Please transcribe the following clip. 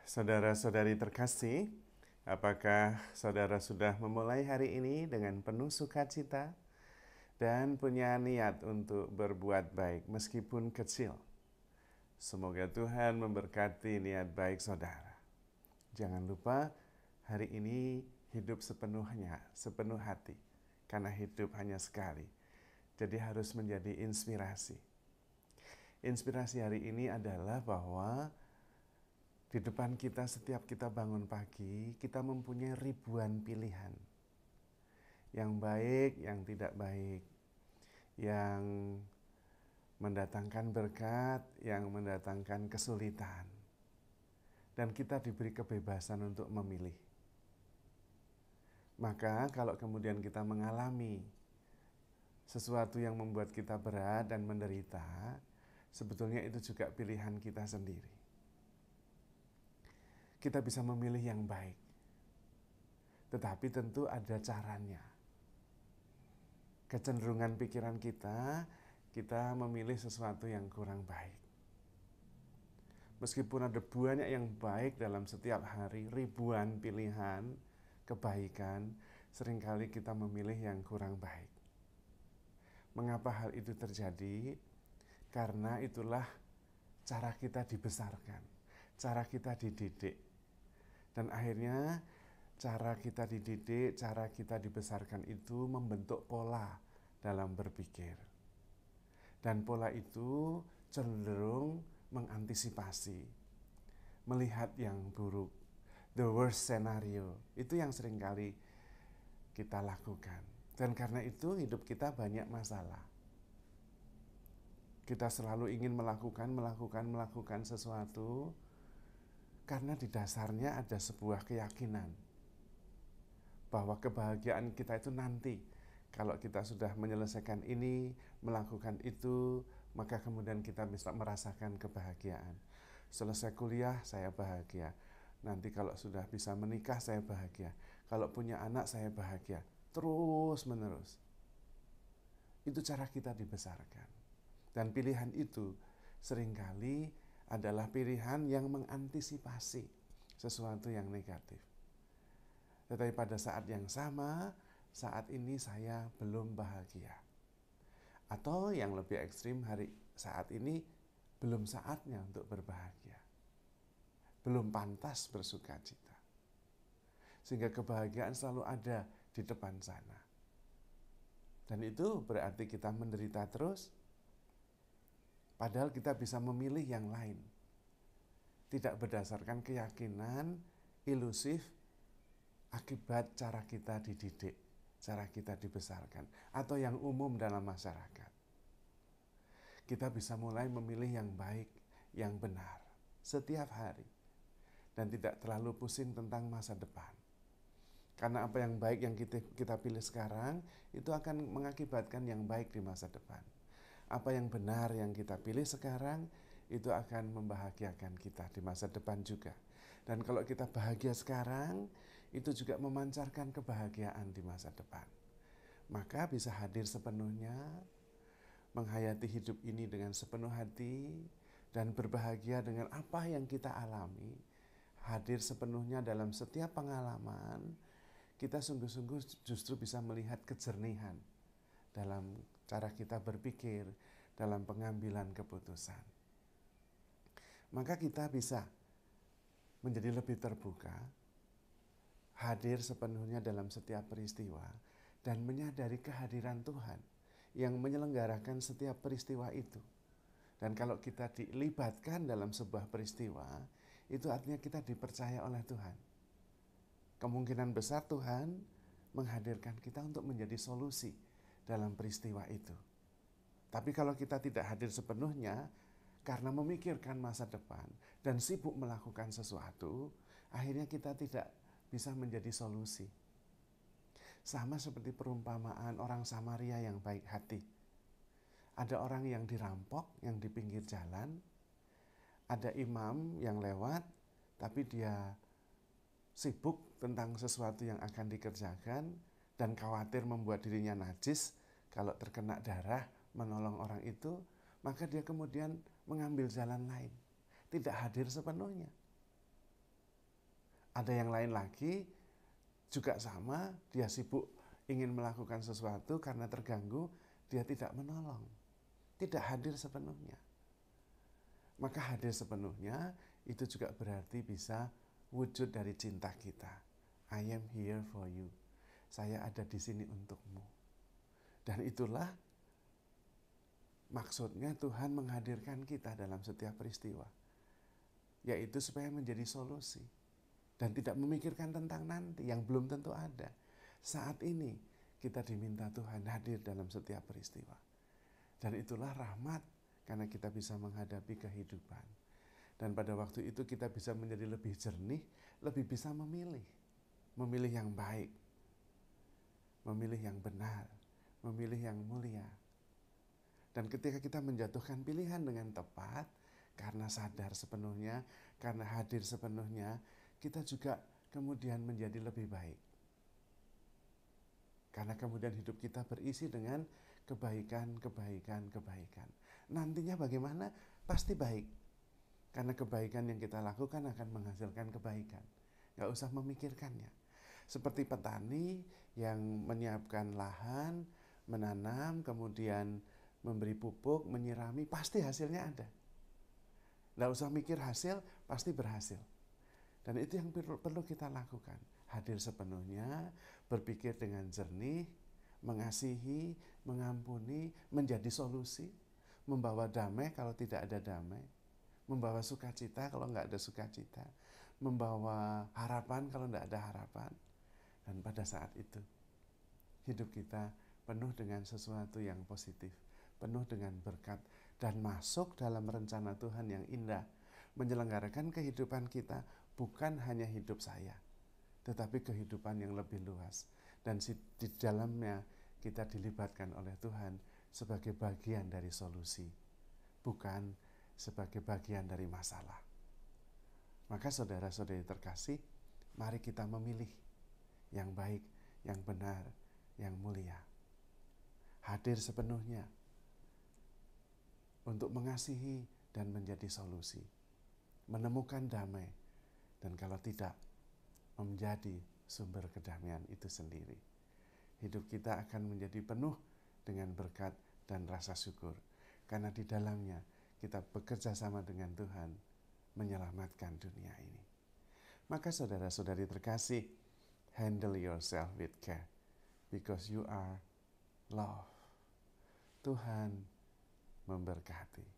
Saudara-saudari terkasih, apakah saudara sudah memulai hari ini dengan penuh sukacita dan punya niat untuk berbuat baik meskipun kecil? Semoga Tuhan memberkati niat baik saudara. Jangan lupa hari ini hidup sepenuhnya, sepenuh hati, karena hidup hanya sekali. Jadi harus menjadi inspirasi. Inspirasi hari ini adalah bahwa di depan kita setiap kita bangun pagi, kita mempunyai ribuan pilihan. Yang baik, yang tidak baik. Yang mendatangkan berkat, yang mendatangkan kesulitan. Dan kita diberi kebebasan untuk memilih. Maka kalau kemudian kita mengalami sesuatu yang membuat kita berat dan menderita, sebetulnya itu juga pilihan kita sendiri. Kita bisa memilih yang baik, tetapi tentu ada caranya. Kecenderungan pikiran kita memilih sesuatu yang kurang baik. Meskipun ada banyak yang baik dalam setiap hari, ribuan pilihan kebaikan, seringkali kita memilih yang kurang baik. Mengapa hal itu terjadi? Karena itulah cara kita dibesarkan, cara kita dididik. Dan akhirnya cara kita dididik, cara kita dibesarkan itu membentuk pola dalam berpikir. Dan pola itu cenderung mengantisipasi, melihat yang buruk, the worst scenario. Itu yang seringkali kita lakukan. Dan karena itu hidup kita banyak masalah. Kita selalu ingin melakukan sesuatu, karena di dasarnya ada sebuah keyakinan bahwa kebahagiaan kita itu nanti. Kalau kita sudah menyelesaikan ini, melakukan itu, maka kemudian kita bisa merasakan kebahagiaan. Selesai kuliah, saya bahagia. Nanti kalau sudah bisa menikah, saya bahagia. Kalau punya anak, saya bahagia. Terus menerus. Itu cara kita dibesarkan. Dan pilihan itu seringkali adalah pilihan yang mengantisipasi sesuatu yang negatif. Tetapi pada saat yang sama, saat ini saya belum bahagia. Atau yang lebih ekstrim, saat ini belum saatnya untuk berbahagia. Belum pantas bersukacita. Sehingga kebahagiaan selalu ada di depan sana. Dan itu berarti kita menderita terus. Padahal kita bisa memilih yang lain. Tidak berdasarkan keyakinan ilusif akibat cara kita dididik, cara kita dibesarkan, atau yang umum dalam masyarakat. Kita bisa mulai memilih yang baik, yang benar, setiap hari. Dan tidak terlalu pusing tentang masa depan. Karena apa yang baik yang kita pilih sekarang, itu akan mengakibatkan yang baik di masa depan. Apa yang benar yang kita pilih sekarang, itu akan membahagiakan kita di masa depan juga. Dan kalau kita bahagia sekarang, itu juga memancarkan kebahagiaan di masa depan. Maka bisa hadir sepenuhnya, menghayati hidup ini dengan sepenuh hati, dan berbahagia dengan apa yang kita alami. Hadir sepenuhnya dalam setiap pengalaman, kita sungguh-sungguh justru bisa melihat kejernihan dalam cara kita berpikir, dalam pengambilan keputusan. Maka kita bisa menjadi lebih terbuka, hadir sepenuhnya dalam setiap peristiwa, dan menyadari kehadiran Tuhan yang menyelenggarakan setiap peristiwa itu. Dan kalau kita dilibatkan dalam sebuah peristiwa, itu artinya kita dipercaya oleh Tuhan. Kemungkinan besar Tuhan menghadirkan kita untuk menjadi solusi dalam peristiwa itu. Tapi kalau kita tidak hadir sepenuhnya karena memikirkan masa depan dan sibuk melakukan sesuatu, akhirnya kita tidak bisa menjadi solusi. Sama seperti perumpamaan orang Samaria yang baik hati. Ada orang yang dirampok, yang di pinggir jalan. Ada imam yang lewat, tapi dia sibuk tentang sesuatu yang akan dikerjakan dan khawatir membuat dirinya najis. Kalau terkena darah menolong orang itu, maka dia kemudian mengambil jalan lain, tidak hadir sepenuhnya. Ada yang lain lagi juga sama, dia sibuk ingin melakukan sesuatu karena terganggu, dia tidak menolong, tidak hadir sepenuhnya. Maka hadir sepenuhnya itu juga berarti bisa wujud dari cinta kita. I am here for you. Saya ada di sini untukmu. Dan itulah maksudnya Tuhan menghadirkan kita dalam setiap peristiwa, yaitu supaya menjadi solusi dan tidak memikirkan tentang nanti yang belum tentu ada. Saat ini kita diminta Tuhan hadir dalam setiap peristiwa. Dan itulah rahmat karena kita bisa menghadapi kehidupan. Dan pada waktu itu kita bisa menjadi lebih jernih, lebih bisa memilih. Memilih yang baik, memilih yang benar, memilih yang mulia. Dan ketika kita menjatuhkan pilihan dengan tepat, karena sadar sepenuhnya, karena hadir sepenuhnya, kita juga kemudian menjadi lebih baik. Karena kemudian hidup kita berisi dengan kebaikan. Nantinya bagaimana? Pasti baik. Karena kebaikan yang kita lakukan akan menghasilkan kebaikan. Gak usah memikirkannya. Seperti petani yang menyiapkan lahan, menanam, kemudian memberi pupuk, menyirami, pasti hasilnya ada. Gak usah mikir hasil, pasti berhasil. Dan itu yang perlu kita lakukan. Hadir sepenuhnya, berpikir dengan jernih, mengasihi, mengampuni, menjadi solusi, membawa damai kalau tidak ada damai, membawa sukacita kalau nggak ada sukacita, membawa harapan kalau nggak ada harapan. Dan pada saat itu, hidup kita penuh dengan sesuatu yang positif, penuh dengan berkat, dan masuk dalam rencana Tuhan yang indah, menyelenggarakan kehidupan kita bukan hanya hidup saya, tetapi kehidupan yang lebih luas. Dan di dalamnya kita dilibatkan oleh Tuhan sebagai bagian dari solusi, bukan sebagai bagian dari masalah. Maka saudara-saudari terkasih, mari kita memilih yang baik, yang benar, yang mulia. Hadir sepenuhnya untuk mengasihi dan menjadi solusi, menemukan damai, dan kalau tidak, menjadi sumber kedamaian itu sendiri. Hidup kita akan menjadi penuh dengan berkat dan rasa syukur, karena di dalamnya kita bekerja sama dengan Tuhan menyelamatkan dunia ini. Maka saudara-saudari terkasih, handle yourself with care, because you are love. Tuhan memberkati.